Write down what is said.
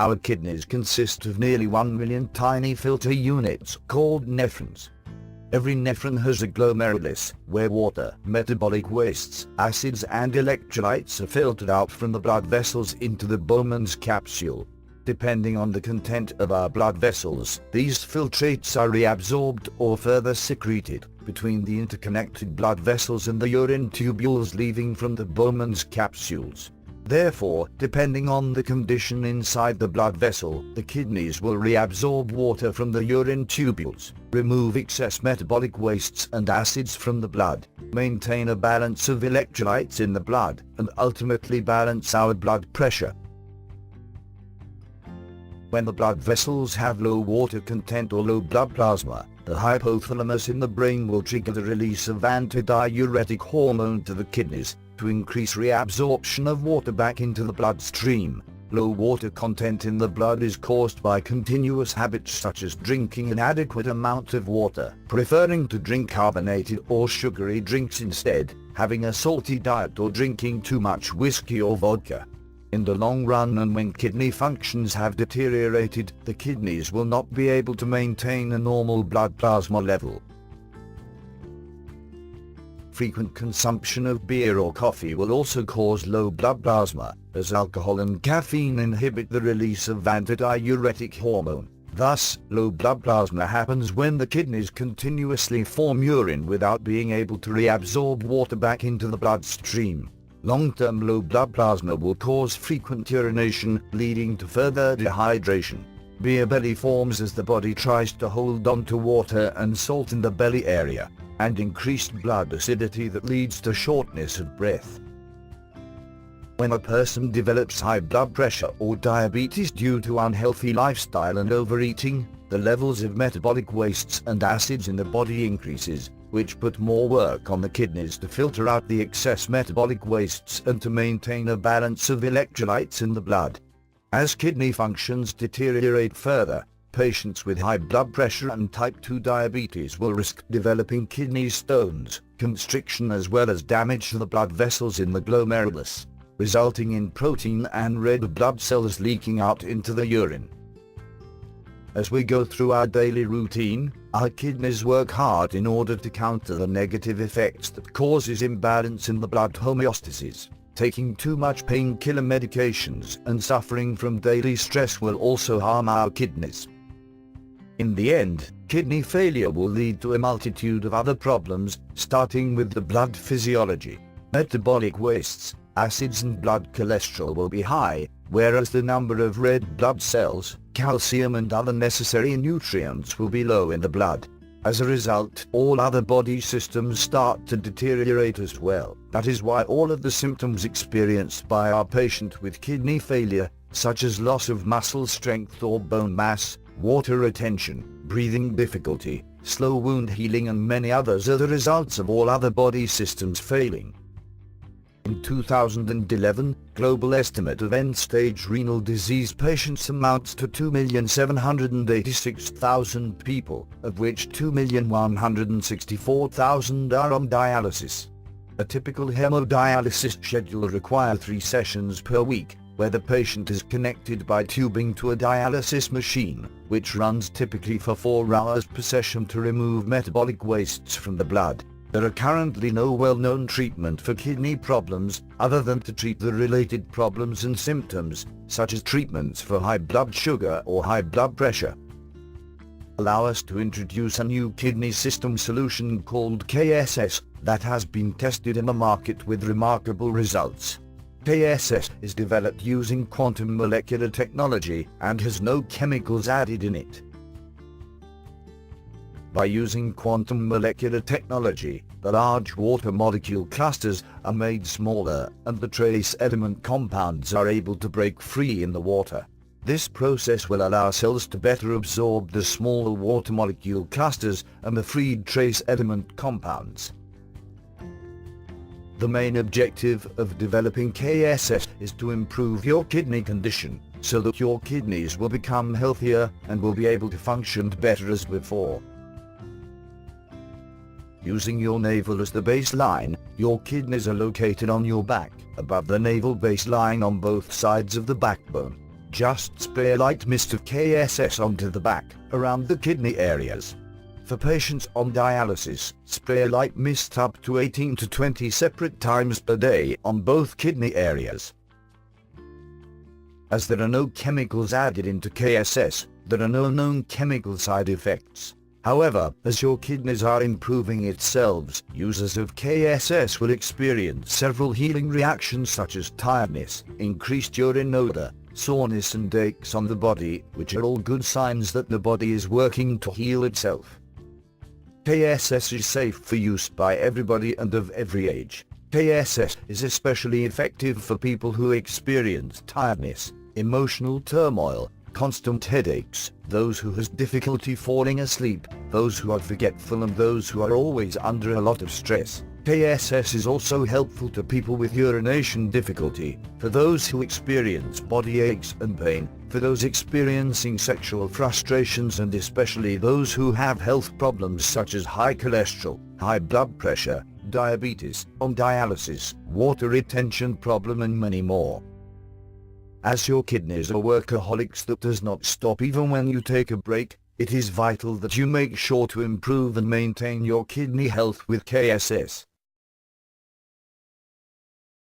Our kidneys consist of nearly 1 million tiny filter units called nephrons. Every nephron has a glomerulus, where water, metabolic wastes, acids and electrolytes are filtered out from the blood vessels into the Bowman's capsule. Depending on the content of our blood vessels, these filtrates are reabsorbed or further secreted between the interconnected blood vessels and the urine tubules leaving from the Bowman's capsules. Therefore, depending on the condition inside the blood vessel, the kidneys will reabsorb water from the urine tubules, remove excess metabolic wastes and acids from the blood, maintain a balance of electrolytes in the blood, and ultimately balance our blood pressure. When the blood vessels have low water content or low blood plasma, the hypothalamus in the brain will trigger the release of antidiuretic hormone to the kidneys, to increase reabsorption of water back into the bloodstream. Low water content in the blood is caused by continuous habits such as drinking an inadequate amount of water, preferring to drink carbonated or sugary drinks instead, having a salty diet or drinking too much whiskey or vodka. In the long run, and when kidney functions have deteriorated, the kidneys will not be able to maintain a normal blood plasma level. Frequent consumption of beer or coffee will also cause low blood plasma, as alcohol and caffeine inhibit the release of antidiuretic hormone. Thus, low blood plasma happens when the kidneys continuously form urine without being able to reabsorb water back into the bloodstream. Long-term low blood plasma will cause frequent urination, leading to further dehydration. Beer belly forms as the body tries to hold on to water and salt in the belly area, and increased blood acidity that leads to shortness of breath. When a person develops high blood pressure or diabetes due to unhealthy lifestyle and overeating, the levels of metabolic wastes and acids in the body increases, which put more work on the kidneys to filter out the excess metabolic wastes and to maintain a balance of electrolytes in the blood. As kidney functions deteriorate further, patients with high blood pressure and type 2 diabetes will risk developing kidney stones, constriction as well as damage to the blood vessels in the glomerulus, resulting in protein and red blood cells leaking out into the urine. As we go through our daily routine, our kidneys work hard in order to counter the negative effects that causes imbalance in the blood homeostasis. Taking too much painkiller medications and suffering from daily stress will also harm our kidneys. In the end, kidney failure will lead to a multitude of other problems, starting with the blood physiology. Metabolic wastes, acids and blood cholesterol will be high, whereas the number of red blood cells, calcium and other necessary nutrients will be low in the blood. As a result, all other body systems start to deteriorate as well. That is why all of the symptoms experienced by our patient with kidney failure, such as loss of muscle strength or bone mass, water retention, breathing difficulty, slow wound healing and many others are the results of all other body systems failing. In 2011, global estimate of end-stage renal disease patients amounts to 2,786,000 people, of which 2,164,000 are on dialysis. A typical hemodialysis schedule requires 3 sessions per week, where the patient is connected by tubing to a dialysis machine, which runs typically for 4 hours per session to remove metabolic wastes from the blood. There are currently no well-known treatment for kidney problems, other than to treat the related problems and symptoms, such as treatments for high blood sugar or high blood pressure. Allow us to introduce a new kidney system solution called KSS, that has been tested in the market with remarkable results. KSS is developed using quantum molecular technology and has no chemicals added in it. By using quantum molecular technology, the large water molecule clusters are made smaller and the trace element compounds are able to break free in the water. This process will allow cells to better absorb the small water molecule clusters and the freed trace element compounds. The main objective of developing KSS is to improve your kidney condition, so that your kidneys will become healthier and will be able to function better as before. Using your navel as the baseline, your kidneys are located on your back, above the navel baseline on both sides of the backbone. Just spray a light mist of KSS onto the back, around the kidney areas. For patients on dialysis, spray a light mist up to 18 to 20 separate times per day on both kidney areas. As there are no chemicals added into KSS, there are no known chemical side effects. However, as your kidneys are improving itself, users of KSS will experience several healing reactions such as tiredness, increased urine odor, soreness and aches on the body, which are all good signs that the body is working to heal itself. KSS is safe for use by everybody and of every age. KSS is especially effective for people who experience tiredness, emotional turmoil, constant headaches, those who has difficulty falling asleep, those who are forgetful and those who are always under a lot of stress. KSS is also helpful to people with urination difficulty, for those who experience body aches and pain, for those experiencing sexual frustrations and especially those who have health problems such as high cholesterol, high blood pressure, diabetes, on dialysis, water retention problem and many more. As your kidneys are workaholics that does not stop even when you take a break, it is vital that you make sure to improve and maintain your kidney health with KSS.